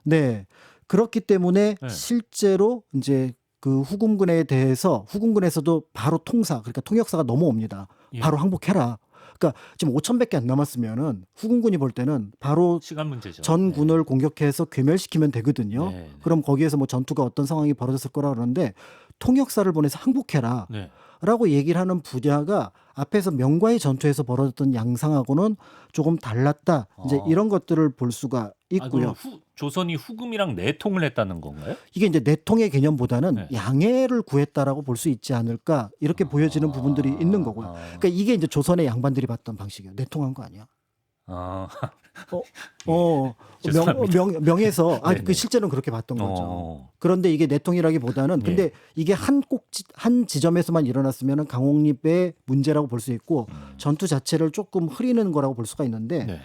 네. 그렇기 때문에 네. 실제로 이제 그 후금군에 대해서 후금군에서도 바로 그러니까 통역사가 넘어옵니다. 예. 바로 항복해라. 그러니까 지금 5,100개 안 남았으면은 후금군이 볼 때는 바로 시간 문제죠. 전 군을 공격해서 괴멸시키면 되거든요. 네, 네. 그럼 거기에서 뭐 전투가 어떤 상황이 벌어졌을 거라 그러는데 통역사를 보내서 항복해라. 네. 라고 얘기를 하는 분야가 앞에서 명과의 전투에서 벌어졌던 양상하고는 조금 달랐다. 이제 이런 것들을 볼 수가 있고요. 아, 그럼 조선이 후금이랑 내통을 했다는 건가요? 이게 이제 내통의 개념보다는 네. 양해를 구했다라고 볼 수 있지 않을까 이렇게 보여지는 부분들이 있는 거고요. 그러니까 이게 이제 조선의 양반들이 봤던 방식이에요. 내통한 거 아니야? 아, 예. 명에서 네네. 그 실제로는 그렇게 봤던 거죠. 어. 그런데 이게 내통이라기보다는 근데 예. 이게 한 지점에서만 일어났으면 강홍립의 문제라고 볼 수 있고 전투 자체를 조금 흐리는 거라고 볼 수가 있는데 네.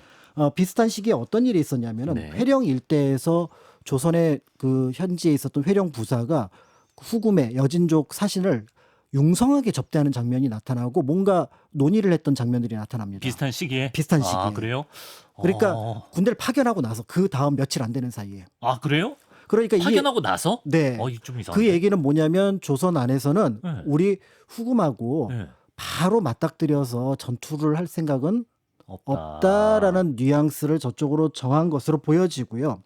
비슷한 시기에 어떤 일이 있었냐면은 네. 회령 일대에서 조선의 그 현지에 있었던 회령 부사가 후금의 여진족 사신을 융성하게 접대하는 장면이 나타나고 뭔가 논의를 했던 장면들이 나타납니다. 비슷한 시기에. 비슷한 아, 시기에. 그래요? 그러니까 군대를 파견하고 나서 그 다음 며칠 안 되는 사이에. 아 그래요? 그러니까 이게 파견하고 나서? 네. 이게 좀 이상한데. 그 얘기는 뭐냐면 조선 안에서는 네. 우리 후금하고 네. 바로 맞닥뜨려서 전투를 할 생각은 없다. 없다라는 뉘앙스를 저쪽으로 정한 것으로 보여지고요.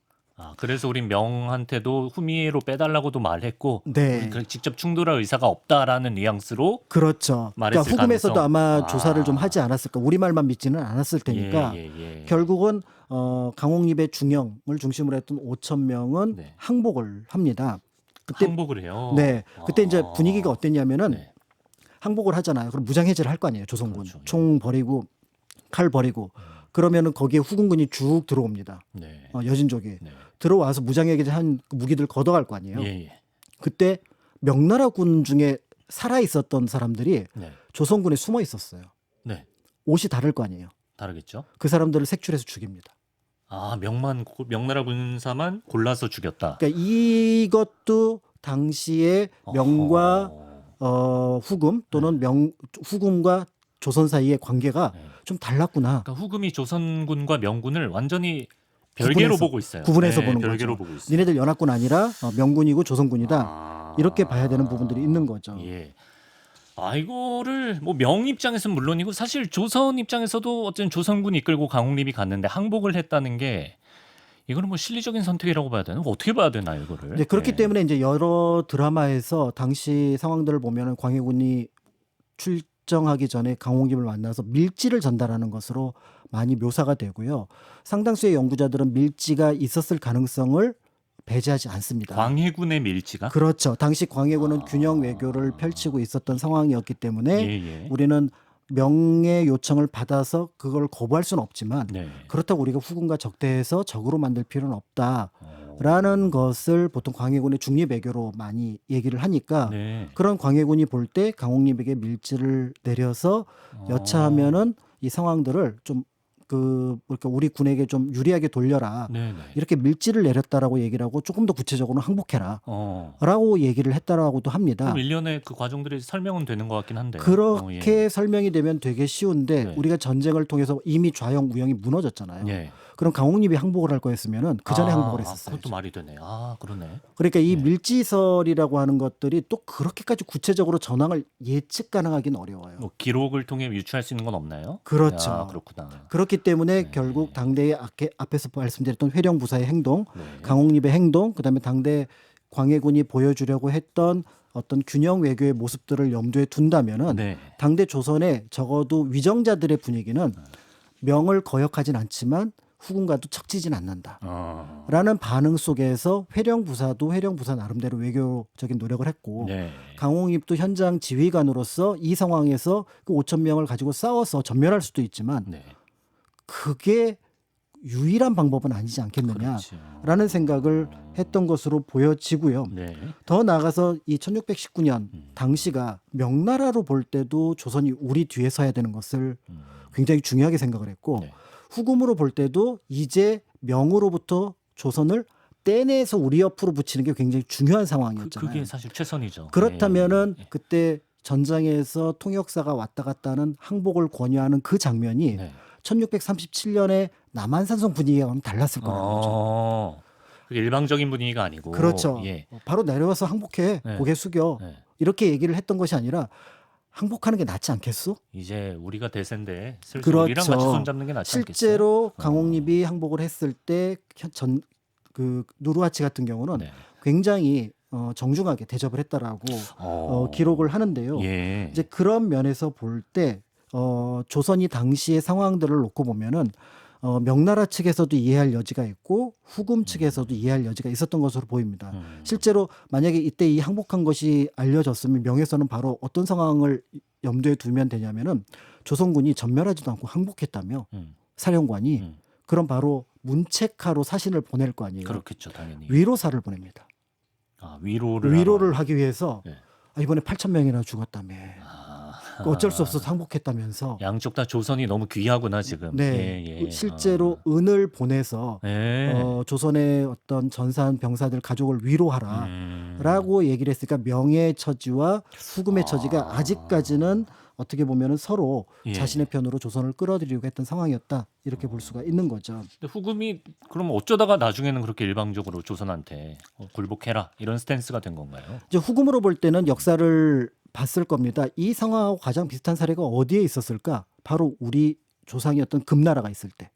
그래서 우린 명한테도 후미에로 빼달라고도 말했고 네. 직접 충돌할 의사가 없다라는 뉘앙스로 그렇죠. 말했을 그러니까 후금에서도 가능성. 아마 조사를 좀 하지 않았을까. 우리말만 믿지는 않았을 테니까 예. 결국은 강홍립의 중영을 중심으로 했던 5천 명은 네. 항복을 합니다. 그때 항복을 해요. 네. 그때 이제 분위기가 어땠냐면은 네. 항복을 하잖아요. 그럼 무장해제를 할 거 아니에요. 조선군. 그렇죠. 예. 총 버리고 칼 버리고 그러면은 거기에 후금군이 쭉 들어옵니다. 네. 여진족이 네. 들어와서 무장해제한 무기들 걷어갈 거 아니에요. 예. 그때 명나라군 중에 살아 있었던 사람들이 네. 조선군에 숨어 있었어요. 네. 옷이 다를 거 아니에요. 다르겠죠. 그 사람들을 색출해서 죽입니다. 명나라 군사만 골라서 죽였다. 그러니까 이것도 당시에 명과 후금 또는 후금과 조선 사이의 관계가 네. 좀 달랐구나. 그러니까 후금이 조선군과 명군을 완전히 별개로 보고 있어요. 구분해서 보는 별개로 거죠. 보고 있어요. 니네들 연합군 아니라 명군이고 조선군이다. 이렇게 봐야 되는 부분들이 있는 거죠. 예. 이거를 뭐 명 입장에서는 물론이고 사실 조선 입장에서도 어쨌든 조선군 이끌고 강홍립이 갔는데 항복을 했다는 게 이거는 뭐 실리적인 선택이라고 봐야 되나? 어떻게 봐야 되나요, 이거를? 이제 그렇기 때문에 이제 여러 드라마에서 당시 상황들을 보면은 광해군이 출정하기 전에 강홍립을 만나서 밀지를 전달하는 것으로 많이 묘사가 되고요. 상당수의 연구자들은 밀지가 있었을 가능성을 배제하지 않습니다. 광해군의 밀지가? 그렇죠. 당시 광해군은 균형 외교를 펼치고 있었던 상황이었기 때문에 예. 우리는 명의 요청을 받아서 그걸 거부할 수는 없지만 네. 그렇다고 우리가 후군과 적대해서 적으로 만들 필요는 없다라는 것을 보통 광해군의 중립 외교로 많이 얘기를 하니까 네. 그런 광해군이 볼 때 강홍립에게 밀지를 내려서 여차하면은 이 상황들을 좀 그러니까 우리 군에게 좀 유리하게 돌려라. 네. 이렇게 밀지를 내렸다라고 얘기를 하고 조금 더 구체적으로는 항복해라. 라고 얘기를 했다라고도 합니다. 그럼 일련의 그 과정들이 설명은 되는 것 같긴 한데. 그렇게 설명이 되면 되게 쉬운데 네. 우리가 전쟁을 통해서 이미 좌영 우영이 무너졌잖아요. 예. 그럼 강홍립이 항복을 할 거였으면은 그 전에 항복을 했었어요. 그것도 말이 되네. 그러네. 그러니까 이 네. 밀지설이라고 하는 것들이 또 그렇게까지 구체적으로 전황을 예측 가능하기는 어려워요. 뭐 기록을 통해 유추할 수 있는 건 없나요? 그렇죠. 그렇구나. 그렇기 때문에 네. 결국 당대의 앞에서 말씀드렸던 회령부사의 행동, 네. 강홍립의 행동, 그다음에 당대 광해군이 보여주려고 했던 어떤 균형 외교의 모습들을 염두에 둔다면은 네. 당대 조선의 적어도 위정자들의 분위기는 명을 거역하진 않지만 후군과도 척지진 않는다. 라는 반응 속에서 회령부사도 회령부사 나름대로 외교적인 노력을 했고 네. 강홍립도 현장 지휘관으로서 이 상황에서 그 5천 명을 가지고 싸워서 전멸할 수도 있지만 네. 그게 유일한 방법은 아니지 않겠느냐라는 그렇죠. 생각을 했던 것으로 보여지고요. 네. 더 나아가서 이 1619년 당시가 명나라로 볼 때도 조선이 우리 뒤에 서야 되는 것을 굉장히 중요하게 생각을 했고 네. 후금으로 볼 때도 이제 명으로부터 조선을 떼내서 우리 옆으로 붙이는 게 굉장히 중요한 상황이었잖아요. 그게 사실 최선이죠. 그렇다면은 네. 그때 전장에서 통역사가 왔다 갔다 하는 항복을 권유하는 그 장면이 네. 1637년에 남한산성 분위기와는 달랐을 거라는 거죠. 그게 일방적인 분위기가 아니고. 그렇죠. 예. 바로 내려와서 항복해. 네. 고개 숙여. 네. 이렇게 얘기를 했던 것이 아니라 항복하는 게 낫지 않겠소? 이제 우리가 대세인데 슬슬 그렇죠. 우리랑 같이 손잡는 게 낫지 않겠어요? 실제로 강홍립이 항복을 했을 때 그 누르하치 같은 경우는 네. 굉장히 정중하게 대접을 했다라고 기록을 하는데요. 예. 이제 그런 면에서 볼 때 조선이 당시의 상황들을 놓고 보면은 명나라 측에서도 이해할 여지가 있고 후금 측에서도 이해할 여지가 있었던 것으로 보입니다. 실제로 만약에 이때 이 항복한 것이 알려졌으면 명에서는 바로 어떤 상황을 염두에 두면 되냐면은 조선군이 전멸하지도 않고 항복했다며 사령관이 그럼 바로 문책하로 사신을 보낼 거 아니에요. 그렇겠죠, 당연히. 위로사를 보냅니다. 위로를 하기 위해서 네. 이번에 8천 명이나 죽었다며. 어쩔 수 없어서 항복했다면서. 양쪽 다 조선이 너무 귀하구나 지금. 네, 예. 실제로 은을 보내서 조선의 어떤 전사한 병사들 가족을 위로하라라고 얘기를 했으니까 명의 처지와 후금의 처지가 아직까지는 어떻게 보면은 서로 자신의 편으로 조선을 끌어들이려고 했던 상황이었다 이렇게 볼 수가 있는 거죠. 근데 후금이 그럼 어쩌다가 나중에는 그렇게 일방적으로 조선한테 굴복해라 이런 스탠스가 된 건가요? 이제 후금으로 볼 때는 역사를 봤을 겁니다. 이 상황하고 가장 비슷한 사례가 어디에 있었을까? 바로 우리 조상이었던 금나라가 있을 때.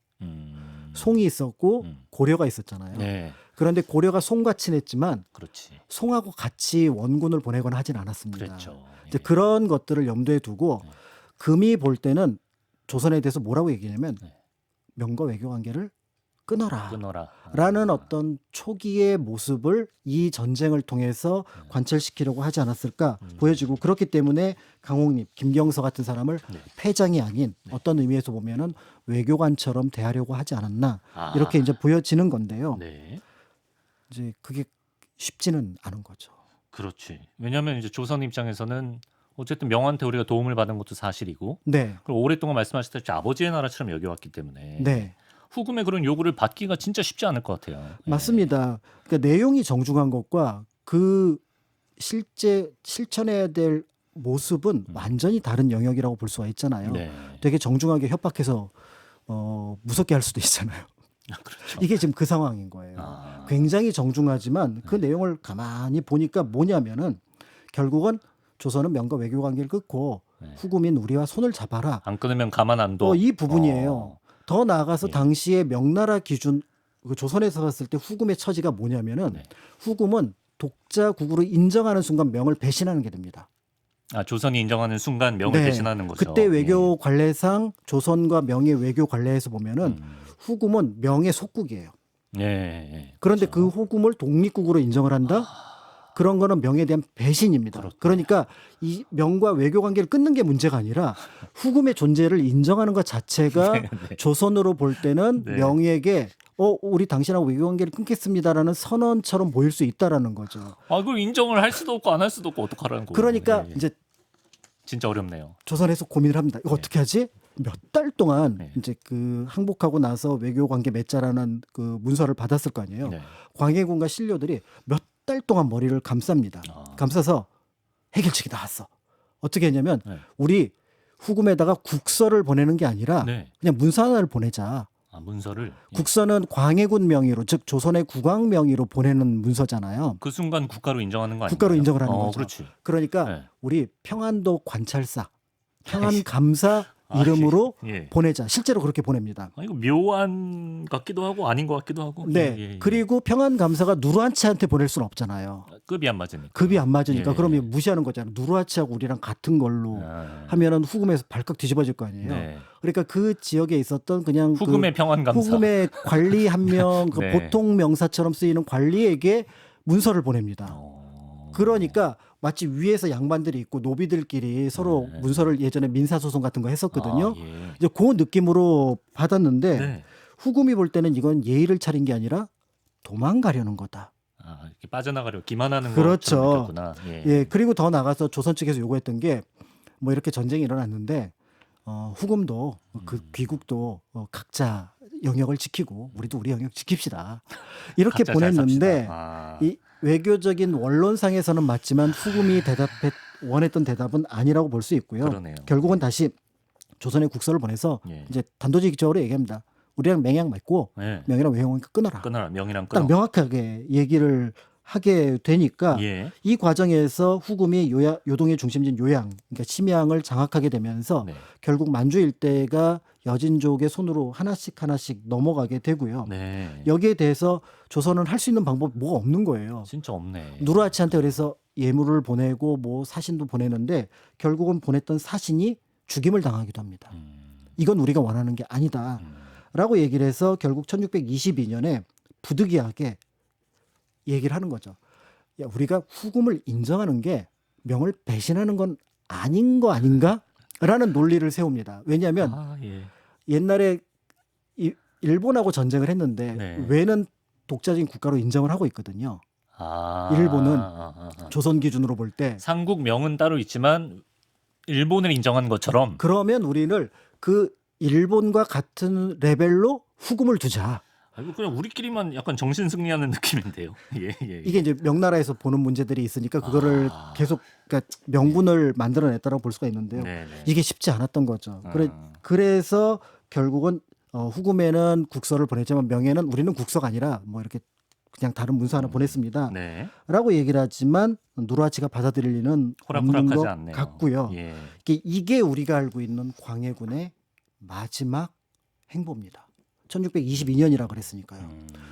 송이 있었고 고려가 있었잖아요. 네. 그런데 고려가 송과 친했지만 그렇지. 송하고 같이 원군을 보내거나 하진 않았습니다. 그랬죠. 이제 예. 그런 것들을 염두에 두고 네. 금이 볼 때는 조선에 대해서 뭐라고 얘기냐면 네. 명과 외교 관계를 끊어라. 끊어라. 라는 어떤 초기의 모습을 이 전쟁을 통해서 관철시키려고 하지 않았을까 보여지고, 그렇기 때문에 강홍립, 김경서 같은 사람을 네. 패장이 아닌 어떤 의미에서 보면은 외교관처럼 대하려고 하지 않았나, 아. 이렇게 이제 보여지는 건데요. 네. 이제 그게 쉽지는 않은 거죠. 그렇지. 왜냐하면 이제 조선 입장에서는 어쨌든 명한테 우리가 도움을 받은 것도 사실이고, 네, 그리고 오랫동안 말씀하셨다시피 아버지의 나라처럼 여겨왔기 때문에 네, 후금의 그런 요구를 받기가 진짜 쉽지 않을 것 같아요. 예. 맞습니다. 그러니까 내용이 정중한 것과 그 실제 실천해야 될 모습은 완전히 다른 영역이라고 볼 수가 있잖아요. 네. 되게 정중하게 협박해서 무섭게 할 수도 있잖아요. 그렇죠. 이게 지금 그 상황인 거예요. 아. 굉장히 정중하지만 그 내용을 가만히 보니까 뭐냐면은 결국은 조선은 명과 외교 관계를 끊고 네. 후금인 우리와 손을 잡아라. 안 끊으면 가만 안 둬. 이 부분이에요. 어. 더 나아가서 예. 당시의 명나라 기준, 그 조선에서 봤을 때 후금의 처지가 뭐냐면은 네. 후금은 독자국으로 인정하는 순간 명을 배신하는 게 됩니다. 아, 조선이 인정하는 순간 명을 네. 배신하는 거죠. 그때 외교 관례상 조선과 명의 외교 관례에서 보면은 후금은 명의 속국이에요. 예. 예. 그런데 그렇죠. 그 후금을 독립국으로 인정을 한다? 그런 거는 명에 대한 배신입니다. 그렇군요. 그러니까 이 명과 외교 관계를 끊는 게 문제가 아니라 후금의 존재를 인정하는 것 자체가 네, 네. 조선으로 볼 때는 네. 명에게 우리 당신하고 외교 관계를 끊겠습니다라는 선언처럼 보일 수 있다라는 거죠. 아, 그걸 인정을 할 수도 없고 안 할 수도 없고 어떡하라는 거예요. 그러니까 예, 예. 이제 진짜 어렵네요. 조선에서 고민을 합니다. 이거 어떻게 하지? 몇 달 동안 네. 이제 그 항복하고 나서 외교 관계 맺자라는 그 문서를 받았을 거 아니에요. 네. 광해군과 신료들이 몇 달 동안 머리를 감쌉니다. 아. 감싸서 해결책이 나왔어. 어떻게 했냐면 네. 우리 후금에다가 국서를 보내는 게 아니라 네. 그냥 문서 하나를 보내자. 아, 문서를 예. 국서는 광해군 명의로, 즉 조선의 국왕 명의로 보내는 문서잖아요. 그 순간 국가로 인정하는 거 아니에요? 국가로 인정을 하는 거죠. 그렇지. 그러니까 네. 우리 평안도 관찰사, 평안감사 아, 이름으로 예. 보내자. 실제로 그렇게 보냅니다. 아, 이거 묘안 같기도 하고 아닌 것 같기도 하고. 네. 예, 예, 예. 그리고 평안감사가 누르하치한테 보낼 수는 없잖아요. 급이 안 맞으니까. 급이 안 맞으니까 예. 그러면 무시하는 거잖아요. 누르하치하고 우리랑 같은 걸로 아. 하면은 후금에서 발칵 뒤집어질 거 아니에요. 네. 그러니까 그 지역에 있었던 그냥 후금의 평안감사. 후금의 관리 한 명, 그 네. 보통 명사처럼 쓰이는 관리에게 문서를 보냅니다. 그러니까 마치 위에서 양반들이 있고 노비들끼리 서로 네. 문서를 예전에 민사소송 같은 거 했었거든요. 아, 예. 이제 그 느낌으로 받았는데 네. 후금이 볼 때는 이건 예의를 차린 게 아니라 도망가려는 거다. 아, 이렇게 빠져나가려 기만하는 그렇죠. 것처럼 느꼈구나. 예. 예, 그리고 더 나가서 조선 측에서 요구했던 게 뭐 이렇게 전쟁이 일어났는데 후금도 그 귀국도 각자 영역을 지키고 우리도 우리 영역 지킵시다. 이렇게 각자 잘 보냈는데 삽시다. 아. 이 외교적인 원론상에서는 맞지만 후금이 원했던 대답은 아니라고 볼 수 있고요. 그러네요. 결국은 다시 조선에 국서를 보내서 예. 이제 단도직입적으로 얘기합니다. 우리랑 맹약 맺고 예. 명이랑 외형을 끊어라. 끊어라. 명이랑 딱 끊어. 명확하게 얘기를 하게 되니까 예. 이 과정에서 후금이 요동의 중심지인 요양, 그러니까 침양을 장악하게 되면서 네. 결국 만주 일대가 여진족의 손으로 하나씩 하나씩 넘어가게 되고요. 네. 여기에 대해서 조선은 할 수 있는 방법이 뭐가 없는 거예요. 진짜 없네. 누르하치한테 그래서 예물을 보내고 뭐 사신도 보내는데 결국은 보냈던 사신이 죽임을 당하기도 합니다. 이건 우리가 원하는 게 아니다. 라고 얘기를 해서 결국 1622년에 부득이하게 얘기를 하는 거죠. 야, 우리가 후금을 인정하는 게 명을 배신하는 건 아닌 거 아닌가? 라는 논리를 세웁니다. 왜냐하면 아, 예. 옛날에 일본하고 전쟁을 했는데 네. 왜는 독자적인 국가로 인정을 하고 있거든요. 아. 일본은 아. 조선 기준으로 볼 때. 삼국 명은 따로 있지만 일본을 인정한 것처럼 그러면 우리는 그 일본과 같은 레벨로 후금을 두자. 이거 그냥 우리끼리만 약간 정신 승리하는 느낌인데요. 예, 예. 이게 이제 명나라에서 보는 문제들이 있으니까 그거를 계속 그러니까 명분을 만들어냈다고 볼 수가 있는데요. 네, 네. 이게 쉽지 않았던 거죠. 아. 그래서 결국은 후금에는 국서를 보냈지만 명예는 우리는 국서가 아니라 뭐 이렇게 그냥 다른 문서 하나 보냈습니다. 네. 라고 얘기를 하지만 누르하치가 받아들일 리는 없는 호락호락하지 것 않네요. 같고요. 예. 이게 우리가 알고 있는 광해군의 마지막 행보입니다. 1622년이라고 그랬으니까요.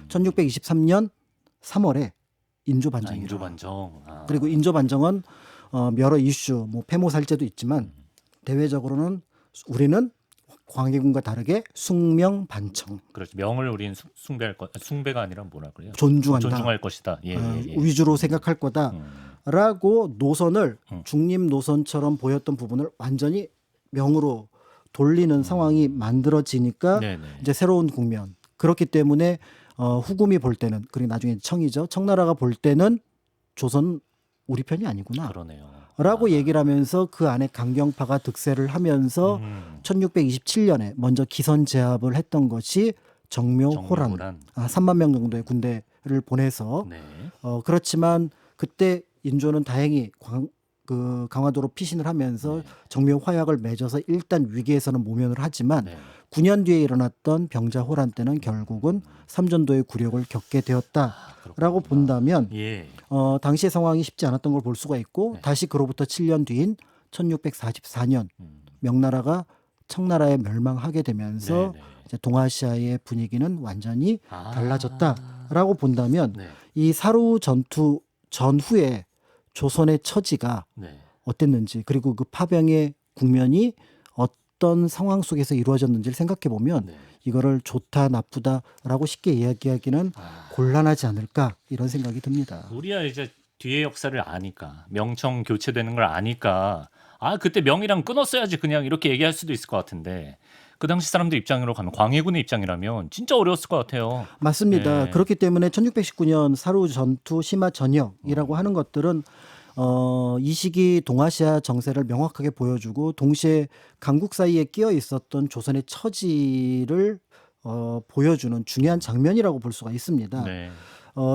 1623년 3월에 인조 반정이라. 인조 반정. 그리고 인조 반정은 여러 이슈, 뭐 폐모살제도 있지만 대외적으로는 우리는 광해군과 다르게 숭명 반청, 그렇죠. 명을 우리는 숭배할 것, 숭배가 아니라 뭐라 그래요? 존중한다, 존중할 것이다. 위주로 생각할 거다라고 노선을 중립 노선처럼 보였던 부분을 완전히 명으로 돌리는 상황이 만들어지니까 네네. 이제 새로운 국면. 그렇기 때문에 후금이 볼 때는, 그리고 나중에 청이죠. 청나라가 볼 때는 조선 우리 편이 아니구나. 그러네요. 라고 얘기를 하면서 그 안에 강경파가 득세를 하면서 1627년에 먼저 기선 제압을 했던 것이 정묘호란. 3만 명 정도의 군대를 보내서 네. 그렇지만 그때 인조는 다행히 강화도로 피신을 하면서 정묘 화약을 맺어서 일단 위기에서는 모면을 하지만 9년 뒤에 일어났던 병자호란 때는 결국은 삼전도의 굴욕을 겪게 되었다라고 본다면 당시의 상황이 쉽지 않았던 걸 볼 수가 있고 다시 그로부터 7년 뒤인 1644년 명나라가 청나라에 멸망하게 되면서 이제 동아시아의 분위기는 완전히 달라졌다라고 본다면 이 사루 전투 전후에 조선의 처지가 어땠는지, 그리고 그 파병의 국면이 어떤 상황 속에서 이루어졌는지를 생각해 보면 이거를 좋다 나쁘다라고 쉽게 이야기하기는 곤란하지 않을까, 이런 생각이 듭니다. 우리야 이제 뒤의 역사를 아니까, 명청 교체되는 걸 아니까 그때 명이랑 끊었어야지 그냥 이렇게 얘기할 수도 있을 것 같은데, 그 당시 사람들 입장으로 가면, 광해군의 입장이라면 진짜 어려웠을 것 같아요. 맞습니다. 그렇기 때문에 1619년 사루 전투 심화 전역이라고 하는 것들은 이 시기 동아시아 정세를 명확하게 보여주고 동시에 강국 사이에 끼어 있었던 조선의 처지를 보여주는 중요한 장면이라고 볼 수가 있습니다.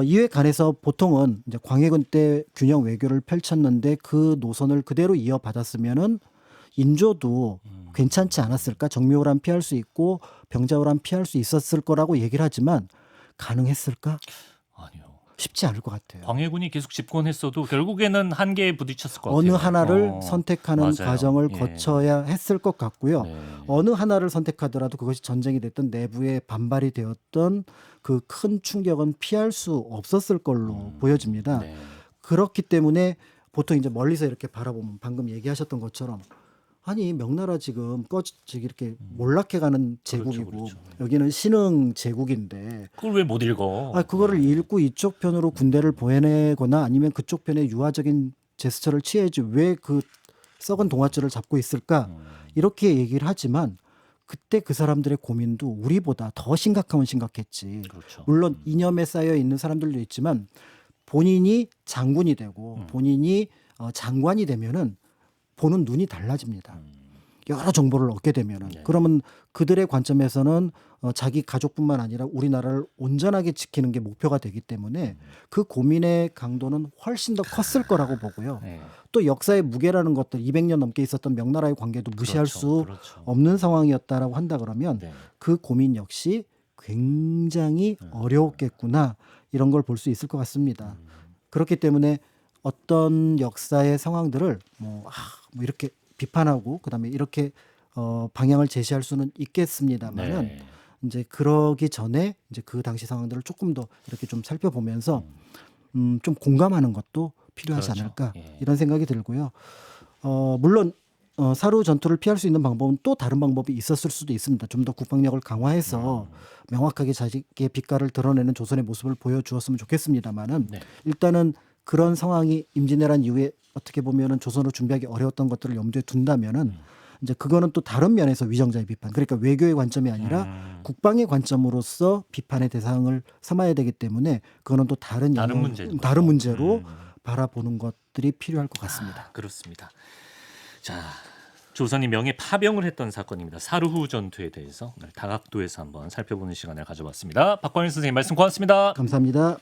이에 관해서 보통은 이제 광해군 때 균형 외교를 펼쳤는데 그 노선을 그대로 이어받았으면은 인조도 괜찮지 않았을까? 정묘호란 피할 수 있고 병자호란 피할 수 있었을 거라고 얘기를 하지만 가능했을까? 아니요. 쉽지 않을 것 같아요. 광해군이 계속 집권했어도 결국에는 한계에 부딪혔을 것 어느 같아요. 하나를 선택하는 맞아요. 과정을 거쳐야 했을 것 같고요. 어느 하나를 선택하더라도 그것이 전쟁이 됐던 내부의 반발이 되었던 그 큰 충격은 피할 수 없었을 걸로 보여집니다. 그렇기 때문에 보통 이제 멀리서 이렇게 바라보면 방금 얘기하셨던 것처럼, 아니 명나라 지금 이렇게 몰락해가는 제국이고 그렇죠. 여기는 신흥 제국인데 그걸 왜 못 읽어? 그거를 읽고 이쪽 편으로 군대를 보내거나 아니면 그쪽 편에 유화적인 제스처를 취해야지 왜 그 썩은 동아줄을 잡고 있을까, 이렇게 얘기를 하지만 그때 그 사람들의 고민도 우리보다 더 심각하면 심각했지. 물론 이념에 쌓여 있는 사람들도 있지만 본인이 장군이 되고 본인이 장관이 되면은 보는 눈이 달라집니다. 여러 정보를 얻게 되면은 그러면 그들의 관점에서는 자기 가족뿐만 아니라 우리나라를 온전하게 지키는 게 목표가 되기 때문에 그 고민의 강도는 훨씬 더 컸을 거라고 보고요. 또 역사의 무게라는 것들, 200년 넘게 있었던 명나라의 관계도 무시할 수 없는 상황이었다라고 한다 그러면 그 고민 역시 굉장히 어려웠겠구나, 이런 걸 볼 수 있을 것 같습니다. 그렇기 때문에 어떤 역사의 상황들을 뭐 이렇게 비판하고 그다음에 이렇게 방향을 제시할 수는 있겠습니다만은 이제 그러기 전에 이제 그 당시 상황들을 조금 더 이렇게 좀 살펴보면서 좀 공감하는 것도 필요하지 않을까, 이런 생각이 들고요. 물론 사루 전투를 피할 수 있는 방법은 또 다른 방법이 있었을 수도 있습니다. 좀 더 국방력을 강화해서 명확하게 자기의 빛깔을 드러내는 조선의 모습을 보여주었으면 좋겠습니다만은 일단은 그런 상황이 임진왜란 이후에 어떻게 보면은 조선으로 준비하기 어려웠던 것들을 염두에 둔다면은 이제 그거는 또 다른 면에서 위정자의 비판, 그러니까 외교의 관점이 아니라 국방의 관점으로서 비판의 대상을 삼아야 되기 때문에 그거는 또 다른 문제로 바라보는 것들이 필요할 것 같습니다. 그렇습니다. 자, 조선이 명예 파병을 했던 사건입니다. 사루후 전투에 대해서 오늘 다각도에서 한번 살펴보는 시간을 가져봤습니다. 박광일 선생님 말씀 고맙습니다. 감사합니다.